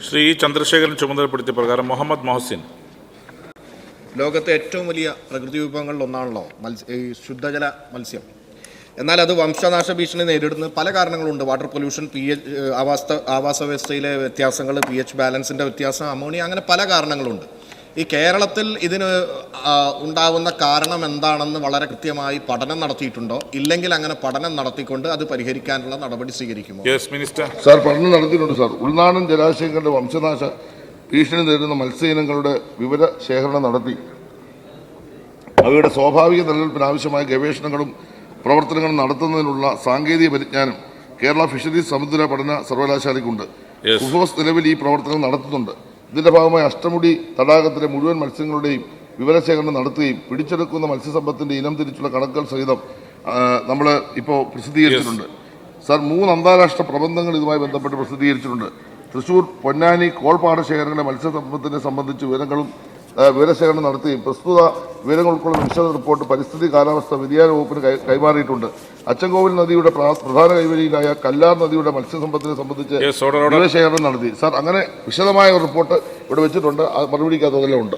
ശ്രീ ചന്ദ്രശേഖരൻ ചുമതലപ്പെടുത്തിയ പ്രകാരം മുഹമ്മദ് മൊഹസിൻ. ലോകത്തെ ഏറ്റവും വലിയ പ്രകൃതി വിഭവങ്ങളിൽ ഒന്നാണല്ലോ ഈ ശുദ്ധജല മത്സ്യം. എന്നാൽ അത് വംശനാശ ഭീഷണി നേരിടുന്ന പല കാരണങ്ങളുണ്ട്. വാട്ടർ പൊല്യൂഷൻ, ആവാസ വ്യവസ്ഥയിലെ വ്യത്യാസങ്ങൾ, pH ബാലൻസിൻ്റെ വ്യത്യാസം, അമോണിയ, അങ്ങനെ പല കാരണങ്ങളുണ്ട്. ഈ കേരളത്തിൽ ഇതിന് ഉണ്ടാവുന്ന കാരണം എന്താണെന്ന് വളരെ കൃത്യമായി പഠനം നടത്തിയിട്ടുണ്ടോ? ഇല്ലെങ്കിൽ അങ്ങനെ പഠനം നടത്തിക്കൊണ്ട് അത് പരിഹരിക്കാനുള്ള നടപടി സ്വീകരിക്കുമോ? സാർ, പഠനം നടത്തിയിട്ടുണ്ട് സാർ. ഉൾനാടൻ ജലാശയങ്ങളുടെ വംശനാശ ഭീഷണി നേരിടുന്ന മത്സ്യ വിവര ശേഖരണം നടത്തി അവയുടെ സ്വാഭാവിക നിലനിൽപ്പിന് ആവശ്യമായ ഗവേഷണങ്ങളും പ്രവർത്തനങ്ങളും നടത്തുന്നതിനുള്ള സാങ്കേതിക പരിജ്ഞാനം കേരള ഫിഷറീസ് സമുദ്ര പഠന സർവകലാശാലയ്ക്കുണ്ട്. ഉഫോസ് നിലവിൽ ഈ പ്രവർത്തനങ്ങൾ നടത്തുന്നുണ്ട്. ഇതിന്റെ ഭാഗമായി അഷ്ടമുടി തടാകത്തിലെ മുഴുവൻ മത്സ്യങ്ങളുടെയും വിവരശേഖരണം നടത്തുകയും പിടിച്ചെടുക്കുന്ന മത്സ്യസമ്പത്തിന്റെ ഇനം തിരിച്ചുള്ള കണക്കുകൾ സഹിതം നമ്മൾ ഇപ്പോൾ പ്രസിദ്ധീകരിച്ചിട്ടുണ്ട്. സാർ, 3 അന്താരാഷ്ട്ര പ്രബന്ധങ്ങൾ ഇതുമായി ബന്ധപ്പെട്ട് പ്രസിദ്ധീകരിച്ചിട്ടുണ്ട്. തൃശൂർ പൊന്നാനി കോൾ പാടശേഖരങ്ങളുടെ മത്സ്യസമ്പത്തിനെ സംബന്ധിച്ച് വിവരശേഖരണം നടത്തുകയും പ്രസ്തുത വിവരങ്ങൾ ഉൾക്കൊള്ളുന്ന വിശദ റിപ്പോർട്ട് പരിസ്ഥിതി കാലാവസ്ഥ വ്യതിയാന വകുപ്പിന് കൈമാറിയിട്ടുണ്ട്. അച്ചൻകോവിൽ നദിയുടെ പ്രധാന കൈവഴിയിലായ കല്ലാർ നദിയുടെ മത്സ്യസമ്പത്തിനെ സംബന്ധിച്ച് വിവരശേഖരണം നടത്തി. സാർ, അങ്ങനെ വിശദമായ ഒരു റിപ്പോർട്ട് ഇവിടെ വെച്ചിട്ടുണ്ട്. മറുപടിക്ക് അതെല്ലാം ഉണ്ട്.